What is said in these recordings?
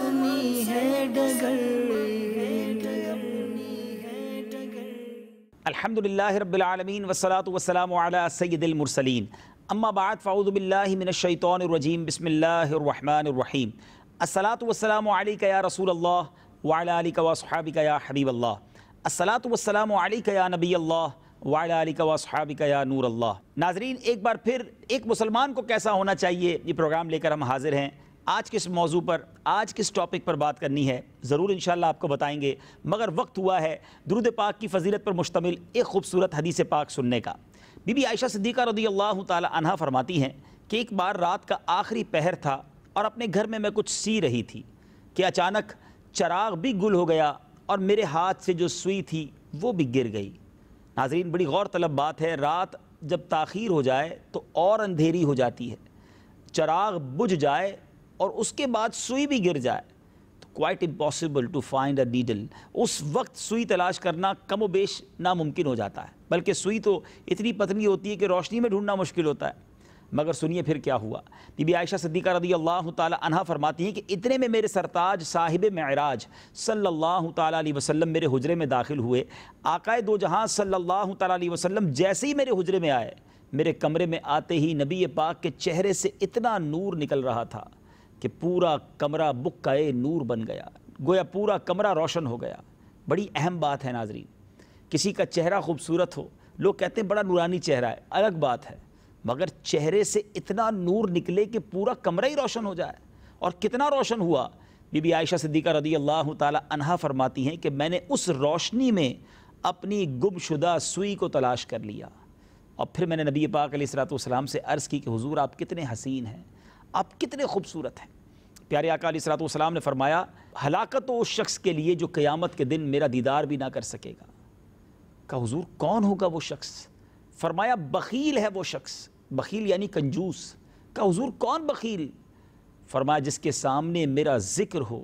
اپنی ہے ڈگر. الحمدللہ رب العالمین والصلاة والسلام علی سید المرسلین. اما بعد فاعوذ باللہ من الشیطان الرجیم. بسم اللہ الرحمن الرحیم. الصلاة والسلام علیک یا رسول اللہ وعلی آلک واصحابک یا حبیب اللہ. الصلاة والسلام علیک یا نبی اللہ وعلی آلک واصحابک یا نور اللہ. ناظرین، ایک بار پھر ایک مسلمان کو کیسا ہونا چاہیے، یہ پروگرام لے کر ہم حاضر ہیں. آج کس موضوع پر، آج کس ٹاپک پر بات کرنی ہے، ضرور انشاءاللہ آپ کو بتائیں گے، مگر وقت ہوا ہے درود پاک کی فضیلت پر مشتمل ایک خوبصورت حدیث پاک سننے کا. بی بی عائشہ صدیقہ رضی اللہ تعالی عنہا فرماتی ہیں کہ ایک بار رات کا آخری پہر تھا اور اپنے گھر میں کچھ سی رہی تھی کہ اچانک چراغ بھی گل ہو گیا اور میرے ہاتھ سے جو سوئی تھی وہ بھی گر گئی. ناظرین، بڑی غور طلب بات ہے، رات جب تاخیر ہو جائے تو اور اندھیری ہو جاتی ہے، چراغ بجھ جائے اور اس کے بعد سوئی بھی گر جائے تو quite impossible to find a needle. اس وقت سوئی تلاش کرنا کم و بیش ناممکن ہو جاتا ہے، بلکہ سوئی تو اتنی پتلی ہوتی ہے کہ روشنی میں ڈھونڈنا مشکل ہوتا ہے. مگر سنیے پھر کیا ہوا. بی بی عائشہ صدیقہ رضی اللہ تعالی عنہا فرماتی ہیں کہ اتنے میں میرے سرتاج صاحب معراج صلی اللہ تعالی علیہ وسلم میرے حجرے میں داخل ہوئے. آقائے دو جہاں صلی اللہ تعالی علیہ وسلم جیسے ہی میرے حجرے میں آئے، میرے کمرے میں آتے ہی نبی پاک کے چہرے سے اتنا نور نکل رہا تھا کہ پورا کمرہ بکائے نور بن گیا، گویا پورا کمرہ روشن ہو گیا. بڑی اہم بات ہے ناظرین، کسی کا چہرہ خوبصورت ہو، لوگ کہتے ہیں بڑا نورانی چہرہ ہے، الگ بات ہے، مگر چہرے سے اتنا نور نکلے کہ پورا کمرہ ہی روشن ہو جائے. اور کتنا روشن ہوا. بی بی عائشہ صدیقہ رضی اللہ تعالی عنہا فرماتی ہیں کہ میں نے اس روشنی میں اپنی گم شدہ سوئی کو تلاش کر لیا اور پھر میں نے نبی پاک علیہ الصلوۃ والسلام سے عرض کی کہ حضور آپ کتنے حسین ہیں، آپ کتنے خوبصورت ہیں. پیارے آقا علیہ الصلوۃ والسلام نے فرمایا، ہلاکت ہو اس شخص کے لیے جو قیامت کے دن میرا دیدار بھی نہ کر سکے گا. کہا حضور کون ہوگا وہ شخص؟ فرمایا بخیل ہے وہ شخص. بخیل یعنی کنجوس. کہا حضور کون بخیل؟ فرمایا جس کے سامنے میرا ذکر ہو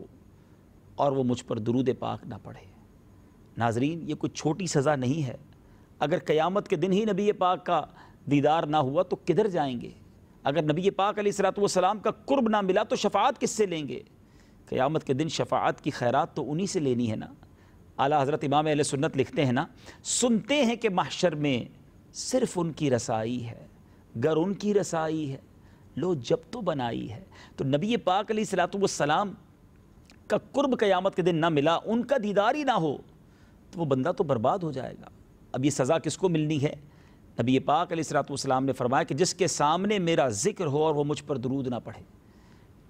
اور وہ مجھ پر درود پاک نہ پڑھے. ناظرین، یہ کوئی چھوٹی سزا نہیں ہے. اگر قیامت کے دن ہی نبی پاک کا دیدار نہ ہوا تو کدھر جائیں گے؟ اگر نبی پاک علیہ الصلوۃ والسلام کا قرب نہ ملا تو شفاعت کس سے لیں گے؟ قیامت کے دن شفاعت کی خیرات تو انہی سے لینی ہے نا. اعلیٰ حضرت امام اہل سنت لکھتے ہیں نا، سنتے ہیں کہ محشر میں صرف ان کی رسائی ہے، گر ان کی رسائی ہے لو جب تو بنائی ہے. تو نبی پاک علیہ الصلوۃ والسلام کا قرب قیامت کے دن نہ ملا، ان کا دیدار ہی نہ ہو تو وہ بندہ تو برباد ہو جائے گا. اب یہ سزا کس کو ملنی ہے؟ نبی پاک علیہ الصلوۃ والسلام نے فرمایا کہ جس کے سامنے میرا ذکر ہو اور وہ مجھ پر درود نہ پڑھے.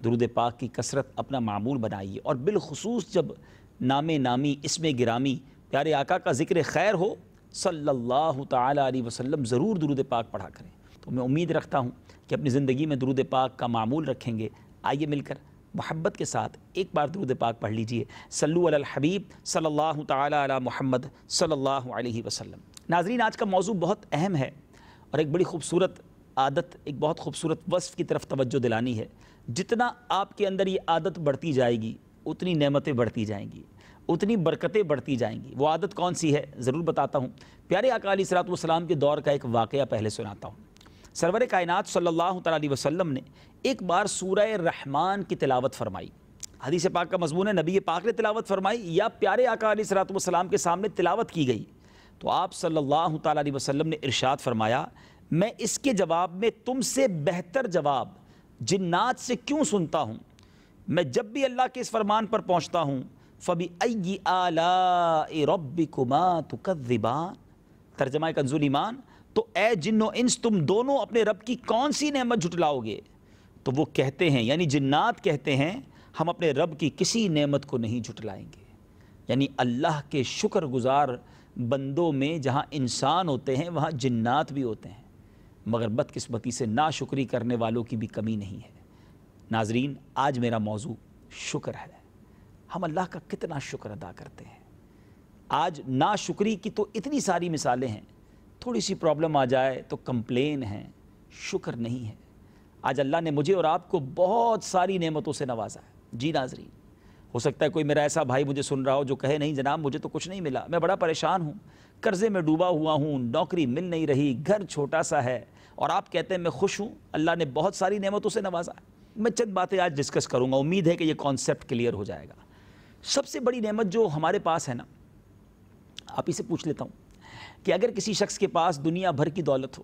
درود پاک کی کثرت اپنا معمول بنائیے، اور بالخصوص جب نام نامی، اسم گرامی پیارے آقا کا ذکر خیر ہو صلی اللہ تعالی علیہ وسلم، ضرور درود پاک پڑھا کریں. تو میں امید رکھتا ہوں کہ اپنی زندگی میں درود پاک کا معمول رکھیں گے. آئیے مل کر محبت کے ساتھ ایک بار درود پاک پڑھ لیجئے. صلو علی الحبیب صلی اللہ تعالی علی محمد صلی اللہ علیہ وسلم. ناظرین، آج کا موضوع بہت اہم ہے اور ایک بڑی خوبصورت عادت، ایک بہت خوبصورت وصف کی طرف توجہ دلانی ہے. جتنا آپ کے اندر یہ عادت بڑھتی جائے گی اتنی نعمتیں بڑھتی جائیں گی، اتنی برکتیں بڑھتی جائیں گی. وہ عادت کون سی ہے ضرور بتاتا ہوں. پیارے آقا علیہ الصلوۃ والسلام کے دور کا ایک واقعہ پہلے سناتا ہوں. سرور کائنات صلی اللہ تعالی علیہ وسلم نے ایک بار سورہ رحمان کی تلاوت فرمائی. حدیث پاک کا مضمون ہے نبی پاک نے تلاوت فرمائی یا پیارے آقا علیہ الصلوۃ والسلام کے سامنے تلاوت کی گئی. تو آپ صلی اللہ تعالی علیہ وسلم نے ارشاد فرمایا، میں اس کے جواب میں تم سے بہتر جواب جنات سے کیوں سنتا ہوں؟ میں جب بھی اللہ کے اس فرمان پر پہنچتا ہوں فَبِأَيِّ آلَاءِ رَبِّكُمَا تُكَذِّبَانِ، ترجمہ کنز ایمان، تو اے جن و انس تم دونوں اپنے رب کی کون سی نعمت جھٹلاؤ گے؟ تو وہ کہتے ہیں، یعنی جنات کہتے ہیں، ہم اپنے رب کی کسی نعمت کو نہیں جھٹلائیں گے. یعنی اللہ کے شکر گزار بندوں میں جہاں انسان ہوتے ہیں وہاں جنات بھی ہوتے ہیں، مگر بدقسمتی سے ناشکری کرنے والوں کی بھی کمی نہیں ہے. ناظرین، آج میرا موضوع شکر ہے. ہم اللہ کا کتنا شکر ادا کرتے ہیں. آج ناشکری کی تو اتنی ساری مثالیں ہیں، تھوڑی سی پرابلم آ جائے تو کمپلین ہیں، شکر نہیں ہے. آج اللہ نے مجھے اور آپ کو بہت ساری نعمتوں سے نوازا ہے. جی ناظرین، ہو سکتا ہے کوئی میرا ایسا بھائی مجھے سن رہا ہو جو کہے نہیں جناب مجھے تو کچھ نہیں ملا، میں بڑا پریشان ہوں، قرضے میں ڈوبا ہوا ہوں، نوکری مل نہیں رہی، گھر چھوٹا سا ہے، اور آپ کہتے ہیں میں خوش ہوں، اللہ نے بہت ساری نعمتوں سے نوازا ہے. میں چند باتیں آج ڈسکس کروں گا، امید ہے کہ یہ کانسیپٹ کلیئر ہو جائے گا۔ سب سے بڑی نعمت جو ہمارے پاس ہے نا، آپ ہی سے پوچھ لیتا ہوں کہ اگر کسی شخص کے پاس دنیا بھر کی دولت ہو،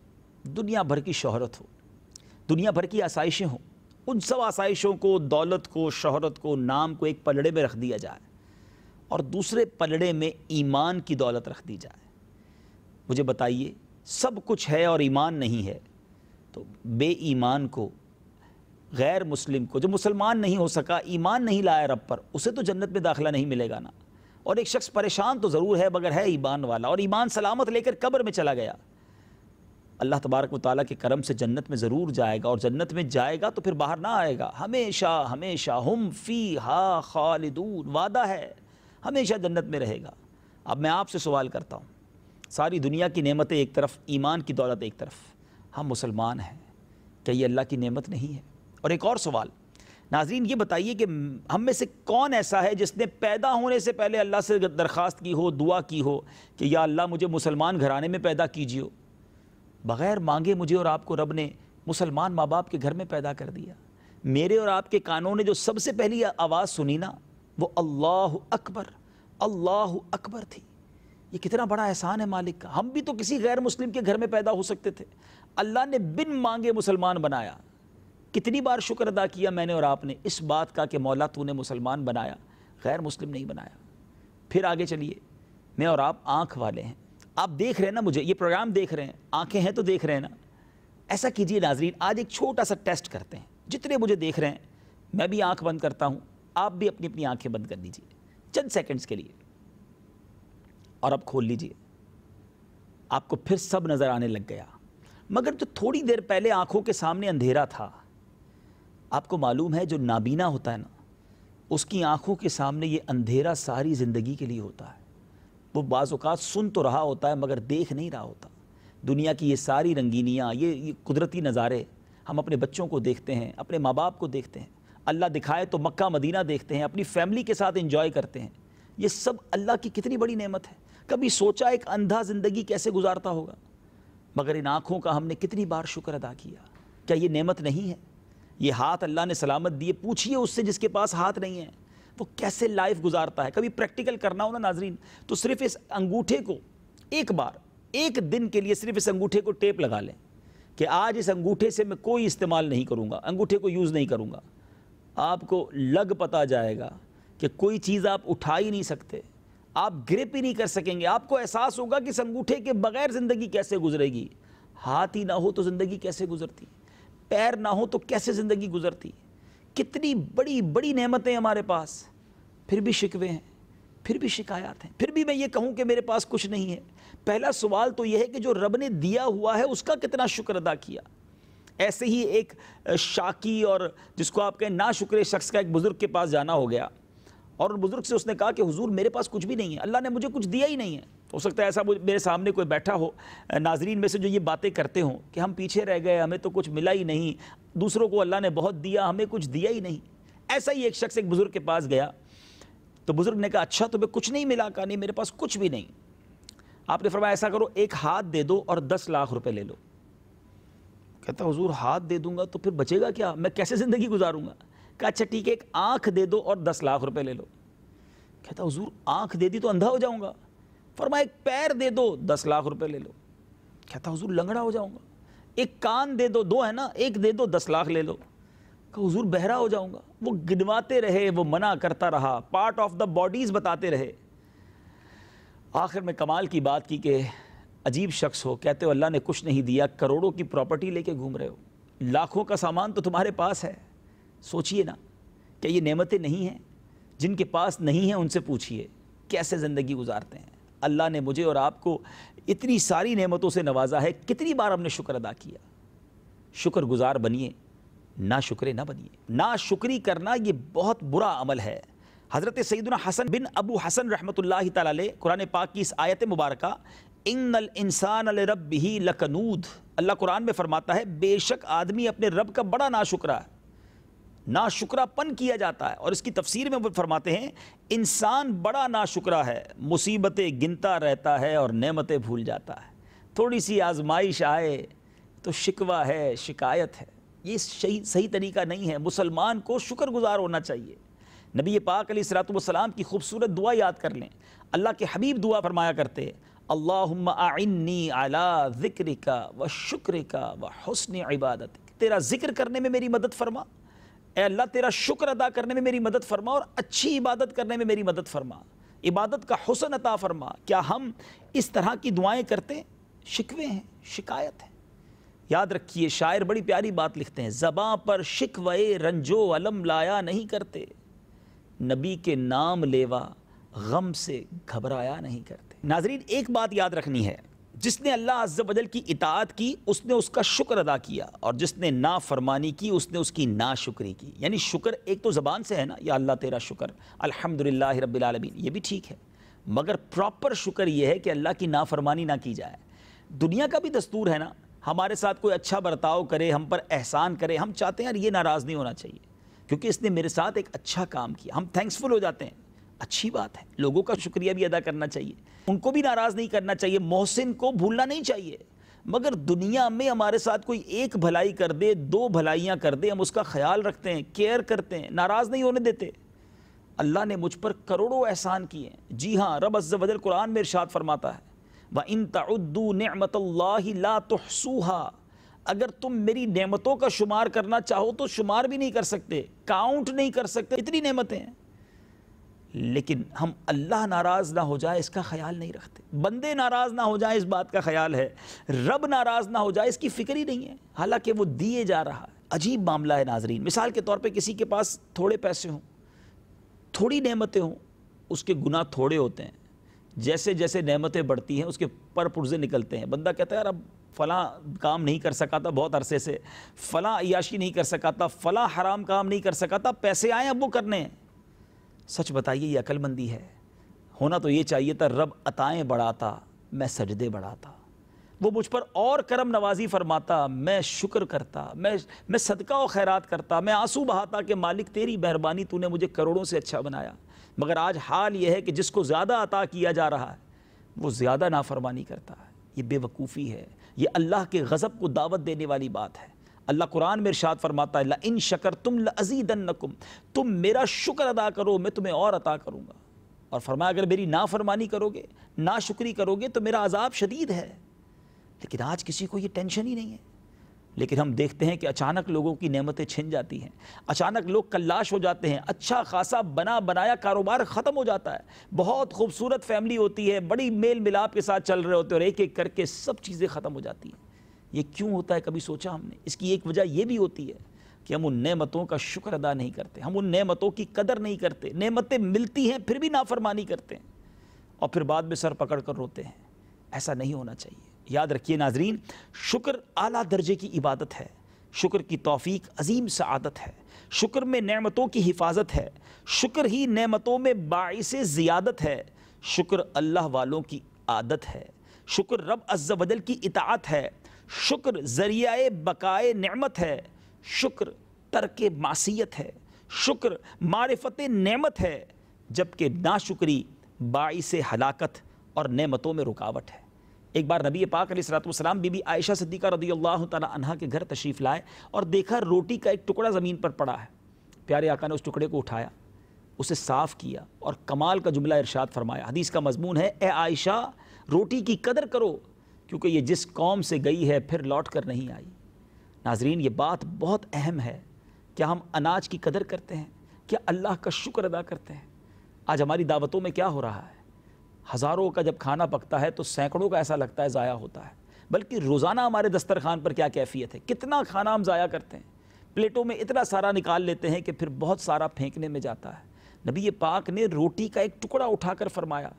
دنیا بھر کی شہرت ہو، دنیا بھر کی آسائشیں ہوں، ان سب آسائشوں کو، دولت کو، شہرت کو، نام کو ایک پلڑے میں رکھ دیا جائے اور دوسرے پلڑے میں ایمان کی دولت رکھ دی جائے، مجھے بتائیے سب کچھ ہے اور ایمان نہیں ہے تو بے ایمان کو، غیر مسلم کو، جو مسلمان نہیں ہو سکا، ایمان نہیں لایا رب پر، اسے تو جنت میں داخلہ نہیں ملے گا نا۔ اور ایک شخص پریشان تو ضرور ہے مگر ہے ایمان والا، اور ایمان سلامت لے کر قبر میں چلا گیا، اللہ تبارک و تعالیٰ کے کرم سے جنت میں ضرور جائے گا، اور جنت میں جائے گا تو پھر باہر نہ آئے گا، ہمیشہ ہمیشہ ہم فیہا خالدون، وعدہ ہے ہمیشہ جنت میں رہے گا۔ اب میں آپ سے سوال کرتا ہوں، ساری دنیا کی نعمتیں ایک طرف، ایمان کی دولت ایک طرف، ہم مسلمان ہیں، کیا یہ اللہ کی نعمت نہیں ہے؟ اور ایک اور سوال، ناظرین یہ بتائیے کہ ہم میں سے کون ایسا ہے جس نے پیدا ہونے سے پہلے اللہ سے درخواست کی ہو، دعا کی ہو کہ یا اللہ مجھے مسلمان گھرانے میں پیدا کیجیے؟ بغیر مانگے مجھے اور آپ کو رب نے مسلمان ماں باپ کے گھر میں پیدا کر دیا۔ میرے اور آپ کے کانوں نے جو سب سے پہلی آواز سنی نا، وہ اللہ اکبر تھی۔ یہ کتنا بڑا احسان ہے مالک کا۔ ہم بھی تو کسی غیر مسلم کے گھر میں پیدا ہو سکتے تھے، اللہ نے بن مانگے مسلمان بنایا۔ کتنی بار شکر ادا کیا میں نے اور آپ نے اس بات کا کہ مولا تو نے مسلمان بنایا، غیر مسلم نہیں بنایا۔ پھر آگے چلیے، میں اور آپ آنکھ والے ہیں، آپ دیکھ رہے ہیں نا مجھے، یہ پروگرام دیکھ رہے ہیں، آنکھیں ہیں تو دیکھ رہے ہیں نا۔ ایسا کیجئے ناظرین، آج ایک چھوٹا سا ٹیسٹ کرتے ہیں، جتنے مجھے دیکھ رہے ہیں میں بھی آنکھ بند کرتا ہوں، آپ بھی اپنی اپنی آنکھیں بند کر لیجئے چند سیکنڈز کے لیے، اور اب کھول لیجئے۔ آپ کو پھر سب نظر آنے لگ گیا، مگر جو تھوڑی دیر پہلے آنکھوں کے سامنے اندھیرا تھا، آپ کو معلوم ہے جو نابینا ہوتا ہے نا، اس کی آنکھوں کے سامنے یہ اندھیرا ساری زندگی کے لیے ہوتا ہے۔ وہ بعض اوقات سن تو رہا ہوتا ہے مگر دیکھ نہیں رہا ہوتا۔ دنیا کی یہ ساری رنگینیاں، یہ قدرتی نظارے ہم اپنے بچوں کو دیکھتے ہیں، اپنے ماں باپ کو دیکھتے ہیں، اللہ دکھائے تو مکہ مدینہ دیکھتے ہیں، اپنی فیملی کے ساتھ انجوائے کرتے ہیں۔ یہ سب اللہ کی کتنی بڑی نعمت ہے۔ کبھی سوچا ایک اندھا زندگی کیسے گزارتا ہوگا؟ مگر ان آنکھوں کا ہم نے کتنی بار شکر ادا کیا۔ کیا یہ نعمت نہیں ہے؟ یہ ہاتھ اللہ نے سلامت دیے، پوچھئے اس سے جس کے پاس ہاتھ نہیں ہے وہ کیسے لائف گزارتا ہے۔ کبھی پریکٹیکل کرنا ہو نا ناظرین، تو صرف اس انگوٹھے کو ایک بار، ایک دن کے لیے صرف اس انگوٹھے کو ٹیپ لگا لیں کہ آج اس انگوٹھے سے میں کوئی استعمال نہیں کروں گا، انگوٹھے کو یوز نہیں کروں گا۔ آپ کو لگ پتا جائے گا کہ کوئی چیز آپ اٹھا ہی نہیں سکتے، آپ گرپ ہی نہیں کر سکیں گے۔ آپ کو احساس ہوگا کہ اس انگوٹھے کے بغیر زندگی کیسے گزرے گی۔ ہاتھ ہی نہ ہو تو زندگی کیسے گزرتی، پیر نہ ہو تو کیسے زندگی گزرتی۔ کتنی بڑی بڑی نعمتیں ہمارے پاس، پھر بھی شکوے ہیں، پھر بھی شکایات ہیں، پھر بھی میں یہ کہوں کہ میرے پاس کچھ نہیں ہے۔ پہلا سوال تو یہ ہے کہ جو رب نے دیا ہوا ہے اس کا کتنا شکر ادا کیا۔ ایسے ہی ایک شاکی اور جس کو آپ کہیں ناشکر شخص کا ایک بزرگ کے پاس جانا ہو گیا، اور بزرگ سے اس نے کہا کہ حضور میرے پاس کچھ بھی نہیں ہے، اللہ نے مجھے کچھ دیا ہی نہیں ہے۔ ہو سکتا ہے ایسا میرے سامنے کوئی بیٹھا ہو ناظرین میں سے جو یہ باتیں کرتے ہوں کہ ہم پیچھے رہ گئے، ہمیں تو کچھ ملا ہی نہیں، دوسروں کو اللہ نے بہت دیا، ہمیں کچھ دیا ہی نہیں۔ ایسا ہی ایک شخص ایک بزرگ کے پاس گیا تو بزرگ نے کہا اچھا تمہیں کچھ نہیں ملا؟ کہا نہیں میرے پاس کچھ بھی نہیں۔ آپ نے فرمایا ایسا کرو، ایک ہاتھ دے دو اور 10 لاکھ روپے لے لو۔ کہتا حضور ہاتھ دے دوں گا تو پھر بچے گا کیا، میں کیسے زندگی گزاروں گا؟ کہا اچھا ٹھیک ہے، ایک آنکھ دے دو اور 10 لاکھ روپے لے لو۔ کہتا حضور آنکھ دے دی تو اندھا ہو جاؤں گا۔ فرمایا ایک پیر دے دو، 10 لاکھ روپے لے لو۔ کہتا حضور لنگڑا ہو جاؤں گا۔ ایک کان دے دو، 2 ہے نا، ایک دے دو 10 لاکھ لے لو۔ کہ حضور بہرا ہو جاؤں گا۔ وہ گنواتے رہے، وہ منع کرتا رہا، پارٹ آف دا باڈیز بتاتے رہے۔ آخر میں کمال کی بات کی کہ عجیب شخص ہو، کہتے ہو اللہ نے کچھ نہیں دیا، کروڑوں کی پراپرٹی لے کے گھوم رہے ہو، لاکھوں کا سامان تو تمہارے پاس ہے۔ سوچئے نا کہ یہ نعمتیں نہیں ہیں؟ جن کے پاس نہیں ہیں ان سے پوچھئے کیسے زندگی گزارتے ہیں۔ اللہ نے مجھے اور آپ کو اتنی ساری نعمتوں سے نوازا ہے، کتنی بار ہم نے شکر ادا کیا۔ شکر گزار بنیے، نا شکرے نہ بنیے۔ نا شکری کرنا یہ بہت برا عمل ہے۔ حضرت سیدنا حسن بن ابو حسن رحمۃ اللہ تعالی علیہ قرآن پاک کی اس آیت مبارکہ ان الانسان لربہ لکنود، اللہ قرآن میں فرماتا ہے بے شک آدمی اپنے رب کا بڑا ناشکرا ہے، ناشکرا پن کیا جاتا ہے۔ اور اس کی تفسیر میں وہ فرماتے ہیں انسان بڑا ناشکرا ہے، مصیبتیں گنتا رہتا ہے اور نعمتیں بھول جاتا ہے۔ تھوڑی سی آزمائش آئے تو شکوہ ہے، شکایت ہے۔ یہ صحیح طریقہ نہیں ہے. مسلمان کو شکر گزار ہونا چاہیے. نبی پاک علیہ الصلوۃ والسلام کی خوبصورت دعا یاد کر لیں. اللہ کے حبیب دعا فرمایا کرتے اللہم اعنی علی ذکرک و شکرک و حسن عبادتک. تیرا ذکر کرنے میں میری مدد فرما اے اللہ, تیرا شکر ادا کرنے میں میری مدد فرما اور اچھی عبادت کرنے میں میری مدد فرما, عبادت کا حسن عطا فرما. کیا ہم اس طرح کی دعائیں کرتے ہیں؟ شکوے ہیں, شکایت ہے. یاد رکھیے شاعر بڑی پیاری بات لکھتے ہیں, زباں پر شکوے رنجو علم لایا نہیں کرتے, نبی کے نام لیوا غم سے گھبرایا نہیں کرتے. ناظرین ایک بات یاد رکھنی ہے, جس نے اللہ عز و جل کی اطاعت کی اس نے اس کا شکر ادا کیا, اور جس نے نافرمانی کی اس نے اس کی ناشکری کی. یعنی شکر ایک تو زبان سے ہے نا, یا اللہ تیرا شکر الحمدللہ رب العالمین, یہ بھی ٹھیک ہے, مگر پراپر شکر یہ ہے کہ اللہ کی نافرمانی نہ کی جائے. دنیا کا بھی دستور ہے نا, ہمارے ساتھ کوئی اچھا برتاؤ کرے, ہم پر احسان کرے, ہم چاہتے ہیں یار یہ ناراض نہیں ہونا چاہیے کیونکہ اس نے میرے ساتھ ایک اچھا کام کیا, ہم تھینکسفل ہو جاتے ہیں. اچھی بات ہے, لوگوں کا شکریہ بھی ادا کرنا چاہیے, ان کو بھی ناراض نہیں کرنا چاہیے, محسن کو بھولنا نہیں چاہیے. مگر دنیا میں ہمارے ساتھ کوئی ایک بھلائی کر دے, دو بھلائیاں کر دے, ہم اس کا خیال رکھتے ہیں, کیئر کرتے ہیں, ناراض نہیں ہونے دیتے. اللہ نے مجھ پر کروڑوں احسان کیے ہیں. جی ہاں, رب عز و جل قرآن میں ارشاد فرماتا ہے وَإِن تَعُدُّوا نِعْمَةَ اللَّهِ لَا تُحْصُوهَا, اگر تم میری نعمتوں کا شمار کرنا چاہو تو شمار بھی نہیں کر سکتے, کاؤنٹ نہیں کر سکتے, اتنی نعمتیں ہیں. لیکن ہم اللہ ناراض نہ ہو جائے اس کا خیال نہیں رکھتے, بندے ناراض نہ ہو جائیں اس بات کا خیال ہے, رب ناراض نہ ہو جائے اس کی فکر ہی نہیں ہے, حالانکہ وہ دیے جا رہا ہے. عجیب معاملہ ہے ناظرین. مثال کے طور پہ کسی کے پاس تھوڑے پیسے ہوں, تھوڑی نعمتیں ہوں, اس کے گناہ تھوڑے ہوتے ہیں. جیسے جیسے نعمتیں بڑھتی ہیں اس کے پر پرزے نکلتے ہیں. بندہ کہتا ہے یار اب فلاں کام نہیں کر سکا تھا بہت عرصے سے, فلاں عیاشی نہیں کر سکا تھا, فلاں حرام کام نہیں کر سکا تھا, پیسے آئے اب وہ کرنے ہیں. سچ بتائیے یہ عقل مندی ہے؟ ہونا تو یہ چاہیے تھا رب عطائیں بڑھاتا میں سجدے بڑھاتا, وہ مجھ پر اور کرم نوازی فرماتا میں شکر کرتا, میں صدقہ و خیرات کرتا, میں آنسو بہاتا کہ مالک تیری مہربانی, تو نے مجھے کروڑوں سے اچھا بنایا. مگر آج حال یہ ہے کہ جس کو زیادہ عطا کیا جا رہا ہے وہ زیادہ نافرمانی کرتا ہے. یہ بے وقوفی ہے, یہ اللہ کے غضب کو دعوت دینے والی بات ہے. اللہ قرآن میں ارشاد فرماتا ہے لَإِن شَكَرْتُمْ لَأَزِيدَنَّكُمْ, تم میرا شکر ادا کرو میں تمہیں اور عطا کروں گا. اور فرمایا اگر میری نافرمانی کرو گے, ناشکری کرو گے تو میرا عذاب شدید ہے. لیکن آج کسی کو یہ ٹینشن ہی نہیں ہے. لیکن ہم دیکھتے ہیں کہ اچانک لوگوں کی نعمتیں چھن جاتی ہیں, اچانک لوگ کلاش ہو جاتے ہیں, اچھا خاصا بنا بنایا کاروبار ختم ہو جاتا ہے, بہت خوبصورت فیملی ہوتی ہے, بڑی میل ملاپ کے ساتھ چل رہے ہوتے ہیں, اور ایک ایک کر کے سب چیزیں ختم ہو جاتی ہیں. یہ کیوں ہوتا ہے کبھی سوچا ہم نے؟ اس کی ایک وجہ یہ بھی ہوتی ہے کہ ہم ان نعمتوں کا شکر ادا نہیں کرتے, ہم ان نعمتوں کی قدر نہیں کرتے. نعمتیں ملتی ہیں پھر بھی نافرمانی کرتے ہیں اور پھر بعد میں سر پکڑ کر روتے ہیں. ایسا نہیں ہونا چاہیے. یاد رکھیے ناظرین, شکر اعلیٰ درجے کی عبادت ہے, شکر کی توفیق عظیم سعادت ہے, شکر میں نعمتوں کی حفاظت ہے, شکر ہی نعمتوں میں باعث زیادت ہے, شکر اللہ والوں کی عادت ہے, شکر رب عز و جل کی اطاعت ہے, شکر ذریعہ بقائے نعمت ہے, شکر ترک معصیت ہے, شکر معرفت نعمت ہے, جبکہ ناشکری باعث ہلاکت اور نعمتوں میں رکاوٹ ہے. ایک بار نبی پاک علیہ الصلوۃ والسلام بی بی عائشہ صدیقہ رضی اللہ تعالی عنہا کے گھر تشریف لائے اور دیکھا روٹی کا ایک ٹکڑا زمین پر پڑا ہے. پیارے آقا نے اس ٹکڑے کو اٹھایا, اسے صاف کیا اور کمال کا جملہ ارشاد فرمایا. حدیث کا مضمون ہے اے عائشہ روٹی کی قدر کرو کیونکہ یہ جس قوم سے گئی ہے پھر لوٹ کر نہیں آئی. ناظرین یہ بات بہت اہم ہے. کیا ہم اناج کی قدر کرتے ہیں؟ کیا اللہ کا شکر ادا کرتے ہیں؟ آج ہماری دعوتوں میں کیا ہو رہا ہے؟ ہزاروں کا جب کھانا پکتا ہے تو سینکڑوں کا ایسا لگتا ہے ضائع ہوتا ہے, بلکہ روزانہ ہمارے دسترخوان پر کیا کیفیت ہے, کتنا کھانا ہم ضائع کرتے ہیں, پلیٹوں میں اتنا سارا نکال لیتے ہیں کہ پھر بہت سارا پھینکنے میں جاتا ہے. نبی پاک نے روٹی کا ایک ٹکڑا اٹھا کر فرمایا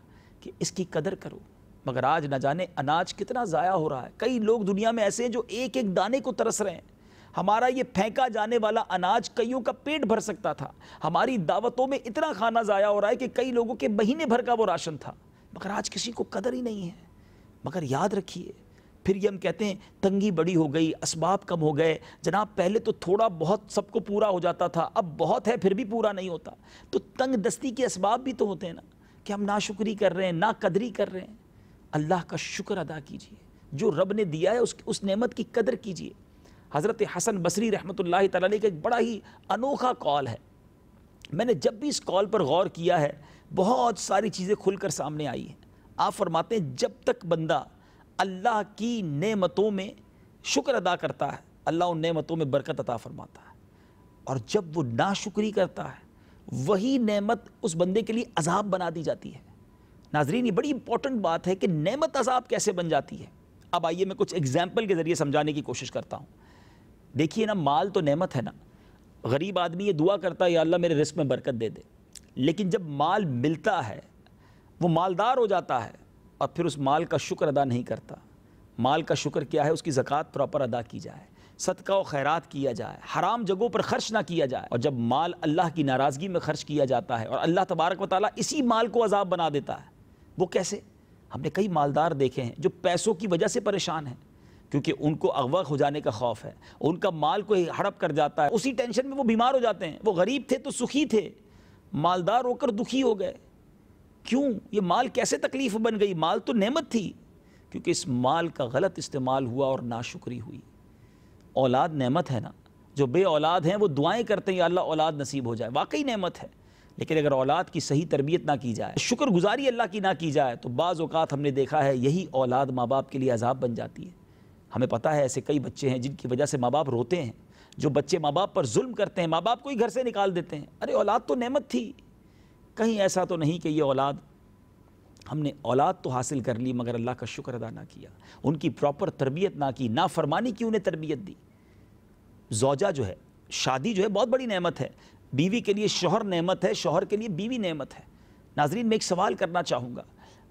کہ اس کی قدر کرو. مگر آج نہ جانے اناج کتنا ضائع ہو رہا ہے. کئی لوگ دنیا میں ایسے ہیں جو ایک ایک دانے کو ترس رہے ہیں. ہمارا یہ پھینکا جانے والا اناج کئیوں کا پیٹ بھر سکتا تھا. ہماری دعوتوں میں اتنا کھانا ضائع ہو رہا ہے کہ کئی لوگوں کے مہینے بھر کا وہ راشن تھا, مگر آج کسی کو قدر ہی نہیں ہے. مگر یاد رکھیے پھر یہ ہم کہتے ہیں تنگی بڑی ہو گئی, اسباب کم ہو گئے. جناب پہلے تو تھوڑا بہت سب کو پورا ہو جاتا تھا, اب بہت ہے پھر بھی پورا نہیں ہوتا. تو تنگ دستی کے اسباب بھی تو ہوتے ہیں نا, کہ ہم ناشکری کر رہے ہیں, ناقدری کر رہے ہیں. اللہ کا شکر ادا کیجئے, جو رب نے دیا ہے اس نعمت کی قدر کیجئے. حضرت حسن بصری رحمۃ اللہ تعالیٰ علیہ کا ایک بڑا ہی انوکھا قول ہے. میں نے جب بھی اس قول پر غور کیا ہے بہت ساری چیزیں کھل کر سامنے آئی ہیں. آپ فرماتے ہیں جب تک بندہ اللہ کی نعمتوں میں شکر ادا کرتا ہے اللہ ان نعمتوں میں برکت عطا فرماتا ہے، اور جب وہ ناشکری کرتا ہے وہی نعمت اس بندے کے لیے عذاب بنا دی جاتی ہے. ناظرین، یہ بڑی امپورٹنٹ بات ہے کہ نعمت عذاب کیسے بن جاتی ہے. اب آئیے میں کچھ ایگزامپل کے ذریعے سمجھانے کی کوشش کرتا ہوں. دیکھیے نا، مال تو نعمت ہے نا. غریب آدمی یہ دعا کرتا ہے یا اللہ میرے رزق میں برکت دے دے، لیکن جب مال ملتا ہے وہ مالدار ہو جاتا ہے اور پھر اس مال کا شکر ادا نہیں کرتا. مال کا شکر کیا ہے؟ اس کی زکوٰۃ پراپر ادا کی جائے، صدقہ و خیرات کیا جائے، حرام جگہوں پر خرچ نہ کیا جائے. اور جب مال اللہ کی ناراضگی میں خرچ کیا جاتا ہے اور اللہ تبارک و تعالیٰ اسی مال کو عذاب بنا دیتا ہے. وہ کیسے؟ ہم نے کئی مالدار دیکھے ہیں جو پیسوں کی وجہ سے پریشان ہیں، کیونکہ ان کو اغوا ہو جانے کا خوف ہے، ان کا مال کو ہڑپ کر جاتا ہے، اسی ٹینشن میں وہ بیمار ہو جاتے ہیں. وہ غریب تھے تو سخی تھے، مالدار ہو کر دکھی ہو گئے. کیوں؟ یہ مال کیسے تکلیف بن گئی؟ مال تو نعمت تھی، کیونکہ اس مال کا غلط استعمال ہوا اور ناشکری ہوئی. اولاد نعمت ہے نا. جو بے اولاد ہیں وہ دعائیں کرتے ہیں یا اللہ اولاد نصیب ہو جائے، واقعی نعمت ہے. لیکن اگر اولاد کی صحیح تربیت نہ کی جائے، شکر گزاری اللہ کی نہ کی جائے، تو بعض اوقات ہم نے دیکھا ہے یہی اولاد ماں باپ کے لیے عذاب بن جاتی ہے. ہمیں پتہ ہے ایسے کئی بچے ہیں جن کی وجہ سے ماں باپ روتے ہیں. جو بچے ماں باپ پر ظلم کرتے ہیں، ماں باپ کو ہی گھر سے نکال دیتے ہیں. ارے اولاد تو نعمت تھی. کہیں ایسا تو نہیں کہ یہ اولاد، ہم نے اولاد تو حاصل کر لی مگر اللہ کا شکر ادا نہ کیا، ان کی پراپر تربیت نہ کی، نافرمانی کی انہیں تربیت دی. زوجہ جو ہے، شادی جو ہے بہت بڑی نعمت ہے. بیوی کے لیے شوہر نعمت ہے، شوہر کے لیے بیوی نعمت ہے. ناظرین، میں ایک سوال کرنا چاہوں گا.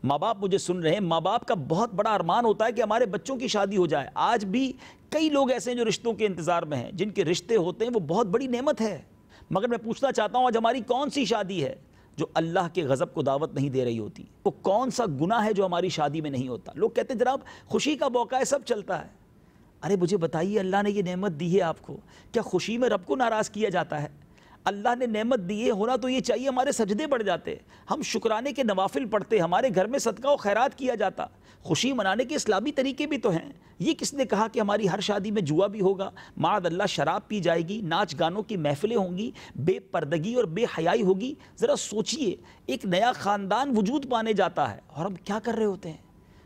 ماں باپ مجھے سن رہے ہیں، ماں باپ کا بہت بڑا ارمان ہوتا ہے کہ ہمارے بچوں کی شادی ہو جائے. آج بھی کئی لوگ ایسے ہیں جو رشتوں کے انتظار میں ہیں، جن کے رشتے ہوتے ہیں وہ بہت بڑی نعمت ہے. مگر میں پوچھنا چاہتا ہوں، آج ہماری کون سی شادی ہے جو اللہ کے غضب کو دعوت نہیں دے رہی ہوتی؟ وہ کون سا گناہ ہے جو ہماری شادی میں نہیں ہوتا؟ لوگ کہتے ہیں جناب خوشی کا موقع ہے، سب چلتا ہے. ارے مجھے بتائیے، اللہ نے یہ نعمت دی ہے آپ کو، کیا خوشی میں رب کو ناراض کیا جاتا ہے؟ اللہ نے نعمت دی ہے، ہونا تو یہ چاہیے ہمارے سجدے بڑھ جاتے، ہم شکرانے کے نوافل پڑھتے، ہمارے گھر میں صدقہ و خیرات کیا جاتا. خوشی منانے کے اسلامی طریقے بھی تو ہیں. یہ کس نے کہا کہ ہماری ہر شادی میں جوا بھی ہوگا، معاذ اللہ شراب پی جائے گی، ناچ گانوں کی محفلیں ہوں گی، بے پردگی اور بے حیائی ہوگی؟ ذرا سوچئے، ایک نیا خاندان وجود پانے جاتا ہے اور ہم کیا کر رہے ہوتے ہیں؟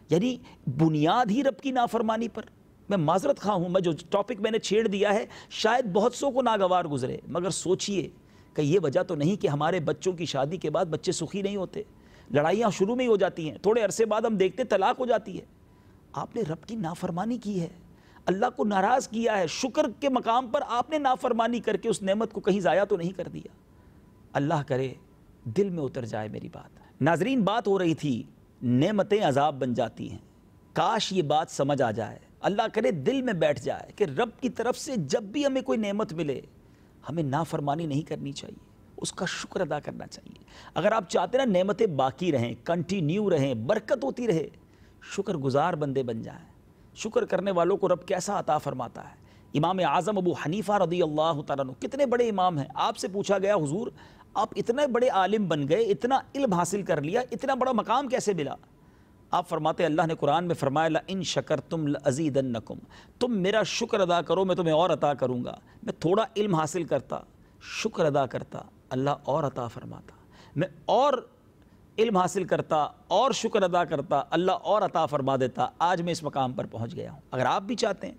یعنی بنیاد ہی رب کی نافرمانی پر. میں معذرت خواہ ہوں، میں جو ٹاپک میں نے چھیڑ دیا ہے شاید بہت سو کو ناگوار گزرے، مگر سوچئے کہ یہ وجہ تو نہیں کہ ہمارے بچوں کی شادی کے بعد بچے سخی نہیں ہوتے. لڑائیاں شروع میں ہی ہو جاتی ہیں، تھوڑے عرصے بعد ہم دیکھتے طلاق ہو جاتی ہے. آپ نے رب کی نافرمانی کی ہے، اللہ کو ناراض کیا ہے. شکر کے مقام پر آپ نے نافرمانی کر کے اس نعمت کو کہیں ضائع تو نہیں کر دیا. اللہ کرے دل میں اتر جائے میری بات. ناظرین، بات ہو رہی تھی نعمتیں عذاب بن جاتی ہیں. کاش یہ بات سمجھ آ جائے، اللہ کرے دل میں بیٹھ جائے کہ رب کی طرف سے جب بھی ہمیں کوئی نعمت ملے ہمیں نافرمانی نہیں کرنی چاہیے، اس کا شکر ادا کرنا چاہیے. اگر آپ چاہتے ہیں نا نعمتیں باقی رہیں، کنٹینیو رہیں، برکت ہوتی رہے، شکر گزار بندے بن جائیں. شکر کرنے والوں کو رب کیسا عطا فرماتا ہے. امام اعظم ابو حنیفہ رضی اللہ تعالیٰ عنہ کتنے بڑے امام ہیں. آپ سے پوچھا گیا حضور آپ اتنے بڑے عالم بن گئے، اتنا علم حاصل کر لیا، اتنا بڑا مقام کیسے ملا؟ آپ فرماتے اللہ نے قرآن میں فرمایا لَإِن شَكَرْتُمْ لَأَزِيدَنَّكُمْ، تم میرا شکر ادا کرو میں تمہیں اور عطا کروں گا. میں تھوڑا علم حاصل کرتا، شکر ادا کرتا، اللہ اور عطا فرماتا. میں اور علم حاصل کرتا اور شکر ادا کرتا، اللہ اور عطا فرما دیتا. آج میں اس مقام پر پہنچ گیا ہوں. اگر آپ بھی چاہتے ہیں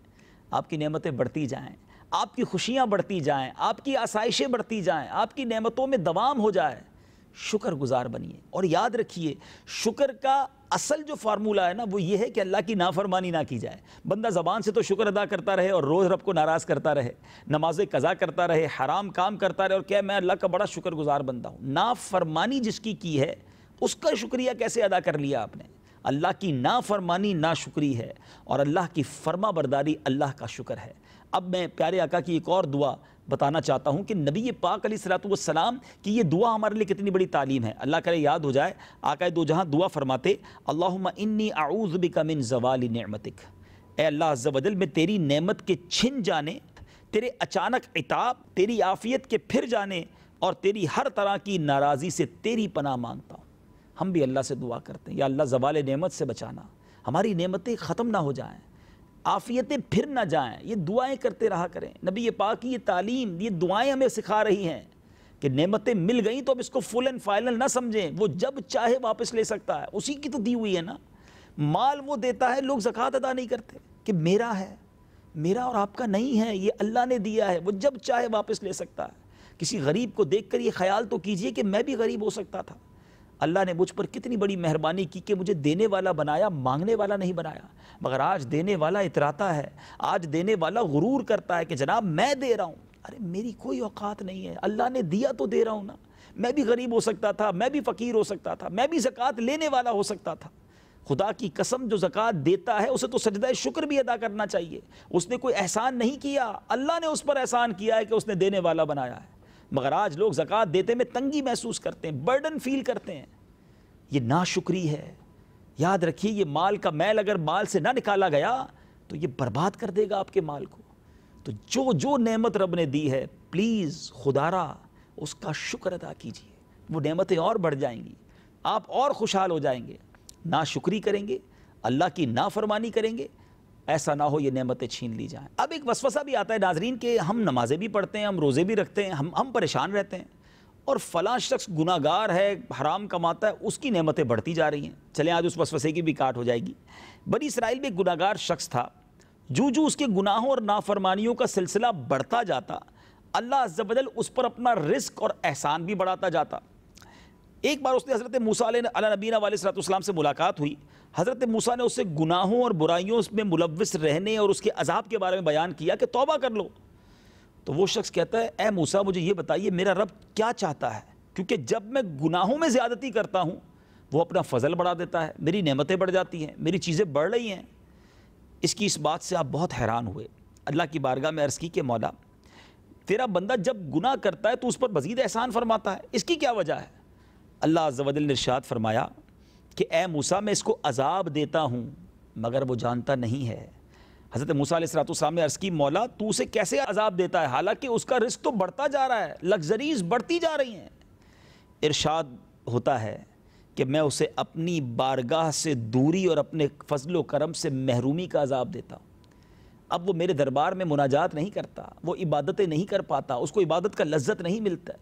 آپ کی نعمتیں بڑھتی جائیں، آپ کی خوشیاں بڑھتی جائیں، آپ کی آسائشیں بڑھتی جائیں، آپ کی نعمتوں میں دوام ہو جائے، شکر گزار بنیے. اور یاد رکھیے شکر کا اصل جو فارمولہ ہے نا وہ یہ ہے کہ اللہ کی نافرمانی نہ کی جائے. بندہ زبان سے تو شکر ادا کرتا رہے اور روز رب کو ناراض کرتا رہے، نماز قضا کرتا رہے، حرام کام کرتا رہے اور کہ میں اللہ کا بڑا شکر گزار بندہ ہوں. نافرمانی جس کی ہے اس کا شکریہ کیسے ادا کر لیا آپ نے؟ اللہ کی نافرمانی ناشکری ہے اور اللہ کی فرما برداری اللہ کا شکر ہے. اب میں پیارے آقا کی ایک اور دعا بتانا چاہتا ہوں کہ نبی پاک علیہ الصلوۃ والسلام کی یہ دعا ہمارے لیے کتنی بڑی تعلیم ہے. اللہ کرے یاد ہو جائے. آقا دو جہاں دعا فرماتے اللہم انی اعوذ بک من زوال نعمتک، اے اللہ عز و جل میں تیری نعمت کے چھن جانے، تیرے اچانک عتاب، تیری عافیت کے پھر جانے اور تیری ہر طرح کی ناراضی سے تیری پناہ مانگتا ہوں. ہم بھی اللہ سے دعا کرتے ہیں یا اللہ زوال نعمت سے بچانا، ہماری نعمتیں ختم نہ ہو جائیں. آفیتیں پھر نہ جائیں، یہ دعائیں کرتے رہا کریں۔ نبی پاک کی یہ تعلیم، یہ دعائیں ہمیں سکھا رہی ہیں کہ نعمتیں مل گئیں تو اب اس کو فل اینڈ فائنل نہ سمجھیں، وہ جب چاہے واپس لے سکتا ہے، اسی کی تو دی ہوئی ہے نا۔ مال وہ دیتا ہے، لوگ زکوٰۃ ادا نہیں کرتے کہ میرا ہے، میرا اور آپ کا نہیں ہے، یہ اللہ نے دیا ہے، وہ جب چاہے واپس لے سکتا ہے۔ کسی غریب کو دیکھ کر یہ خیال تو کیجئے کہ میں بھی غریب ہو سکتا تھا، اللہ نے مجھ پر کتنی بڑی مہربانی کی کہ مجھے دینے والا بنایا، مانگنے والا نہیں بنایا۔ مگر آج دینے والا اتراتا ہے، آج دینے والا غرور کرتا ہے کہ جناب میں دے رہا ہوں، ارے میری کوئی اوقات نہیں ہے، اللہ نے دیا تو دے رہا ہوں نا۔ میں بھی غریب ہو سکتا تھا، میں بھی فقیر ہو سکتا تھا، میں بھی زکوٰۃ لینے والا ہو سکتا تھا۔ خدا کی قسم جو زکوٰۃ دیتا ہے اسے تو سجدہ شکر بھی ادا کرنا چاہیے۔ اس نے کوئی احسان نہیں کیا، اللہ نے اس پر احسان کیا ہے کہ اس نے دینے والا بنایا ہے۔ مگر آج لوگ زکوٰۃ دیتے میں تنگی محسوس کرتے ہیں، برڈن فیل کرتے ہیں، یہ ناشکری ہے۔ یاد رکھیے یہ مال کا میل اگر مال سے نہ نکالا گیا تو یہ برباد کر دے گا آپ کے مال کو۔ تو جو نعمت رب نے دی ہے پلیز خدارا اس کا شکر ادا کیجیے، وہ نعمتیں اور بڑھ جائیں گی، آپ اور خوشحال ہو جائیں گے۔ ناشکری کریں گے، اللہ کی نافرمانی کریں گے، ایسا نہ ہو یہ نعمتیں چھین لی جائیں۔ اب ایک وسوسہ بھی آتا ہے ناظرین کہ ہم نمازیں بھی پڑھتے ہیں، ہم روزے بھی رکھتے ہیں، ہم پریشان رہتے ہیں، اور فلاں شخص گناہ گار ہے، حرام کماتا ہے، اس کی نعمتیں بڑھتی جا رہی ہیں۔ چلیں آج اس وسوسے کی بھی کاٹ ہو جائے گی۔ بنی اسرائیل میں ایک گناہ گار شخص تھا، جو اس کے گناہوں اور نافرمانیوں کا سلسلہ بڑھتا جاتا، اللہ عز و جل اس پر اپنا رزق اور احسان بھی بڑھاتا جاتا۔ ایک بار اس نے حضرت موسیٰ علیہ نبینا علیہ السلام سے ملاقات ہوئی۔ حضرت موسیٰ نے اس سے گناہوں اور برائیوں میں ملوث رہنے اور اس کے عذاب کے بارے میں بیان کیا کہ توبہ کر لو۔ تو وہ شخص کہتا ہے اے موسیٰ مجھے یہ بتائیے میرا رب کیا چاہتا ہے، کیونکہ جب میں گناہوں میں زیادتی کرتا ہوں وہ اپنا فضل بڑھا دیتا ہے، میری نعمتیں بڑھ جاتی ہیں، میری چیزیں بڑھ رہی ہیں۔ اس بات سے آپ بہت حیران ہوئے، اللہ کی بارگاہ میں عرض کی کہ مولا تیرا بندہ جب گناہ کرتا ہے تو اس پر مزید احسان فرماتا ہے، اس کی کیا وجہ ہے؟ اللہ عز و جل نے ارشاد فرمایا کہ اے موسیٰ میں اس کو عذاب دیتا ہوں مگر وہ جانتا نہیں ہے۔ حضرت موسیٰ علیہ السلام نے عرض کی مولا تو اسے کیسے عذاب دیتا ہے حالانکہ اس کا رزق تو بڑھتا جا رہا ہے، لگژریز بڑھتی جا رہی ہیں۔ ارشاد ہوتا ہے کہ میں اسے اپنی بارگاہ سے دوری اور اپنے فضل و کرم سے محرومی کا عذاب دیتا ہوں۔ اب وہ میرے دربار میں مناجات نہیں کرتا، وہ عبادتیں نہیں کر پاتا، اس کو عبادت کا لذت نہیں ملتا،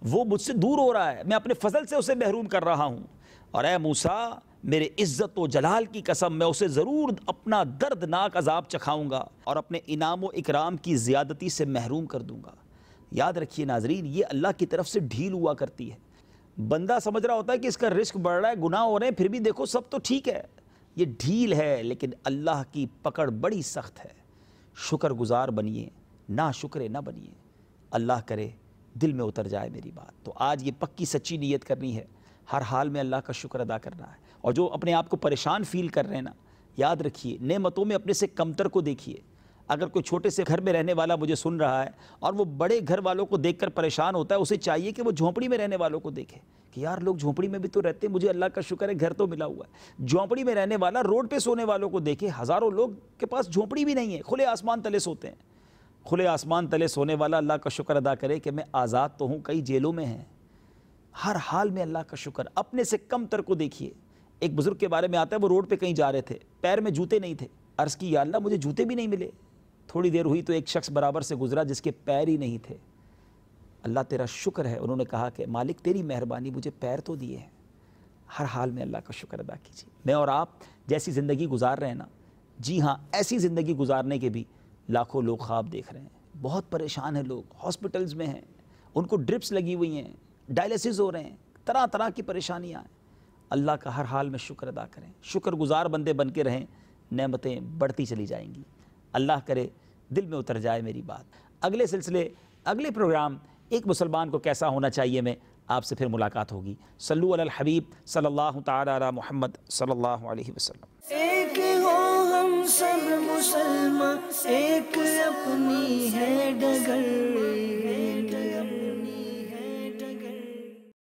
وہ مجھ سے دور ہو رہا ہے، میں اپنے فضل سے اسے محروم کر رہا ہوں۔ اور اے موسیٰ میرے عزت و جلال کی قسم میں اسے ضرور اپنا دردناک عذاب چکھاؤں گا اور اپنے انعام و اکرام کی زیادتی سے محروم کر دوں گا۔ یاد رکھیے ناظرین یہ اللہ کی طرف سے ڈھیل ہوا کرتی ہے۔ بندہ سمجھ رہا ہوتا ہے کہ اس کا رزق بڑھ رہا ہے، گناہ ہو رہے ہیں، پھر بھی دیکھو سب تو ٹھیک ہے، یہ ڈھیل ہے، لیکن اللہ کی پکڑ بڑی سخت ہے۔ شکر گزار بنیے، نا شکرے نہ بنیے۔ اللہ کرے دل میں اتر جائے میری بات۔ تو آج یہ پکی سچی نیت کرنی ہے، ہر حال میں اللہ کا شکر ادا کرنا ہے۔ اور جو اپنے آپ کو پریشان فیل کر رہے ہیں نا، یاد رکھیے نعمتوں میں اپنے سے کمتر کو دیکھیے۔ اگر کوئی چھوٹے سے گھر میں رہنے والا مجھے سن رہا ہے اور وہ بڑے گھر والوں کو دیکھ کر پریشان ہوتا ہے، اسے چاہیے کہ وہ جھونپڑی میں رہنے والوں کو دیکھے کہ یار لوگ جھونپڑی میں بھی تو رہتے ہیں، مجھے اللہ کا شکر ہے گھر تو ملا ہوا ہے۔ جھونپڑی میں رہنے والا روڈ پہ سونے والوں کو دیکھے، ہزاروں لوگ کے پاس جھونپڑی بھی نہیں ہے، کھلے آسمان تلے سوتے ہیں۔ کھلے آسمان تلے سونے والا اللہ کا شکر ادا کرے کہ میں آزاد تو ہوں، کئی جیلوں میں ہیں۔ ہر حال میں اللہ کا شکر، اپنے سے کم تر کو دیکھیے۔ ایک بزرگ کے بارے میں آتا ہے وہ روڈ پہ کہیں جا رہے تھے، پیر میں جوتے نہیں تھے، عرض کی یا اللہ مجھے جوتے بھی نہیں ملے۔ تھوڑی دیر ہوئی تو ایک شخص برابر سے گزرا جس کے پیر ہی نہیں تھے۔ اللہ تیرا شکر ہے، انہوں نے کہا کہ مالک تیری مہربانی، مجھے پیر تو دیے ہیں۔ ہر حال میں اللہ کا شکر ادا کیجیے۔ میں اور آپ جیسی زندگی گزار رہے ہیں نا، جی ہاں ایسی زندگی گزارنے کے بھی لاکھوں لوگ خواب دیکھ رہے ہیں۔ بہت پریشان ہیں لوگ، ہاسپٹلز میں ہیں، ان کو ڈرپس لگی ہوئی ہیں، ڈائلیسس ہو رہے ہیں، طرح طرح کی پریشانیاں ہیں۔ اللہ کا ہر حال میں شکر ادا کریں، شکر گزار بندے بن کے رہیں، نعمتیں بڑھتی چلی جائیں گی۔ اللہ کرے دل میں اتر جائے میری بات۔ اگلے سلسلے، اگلے پروگرام ایک مسلمان کو کیسا ہونا چاہیے میں آپ سے پھر ملاقات ہوگی۔ صلو علی الحبیب صلی اللہ تعالی علی محمد صلی اللہ علیہ وسلم۔ ایک ہو ہم سب مسلمان، ایک اپنی ہے ڈگر۔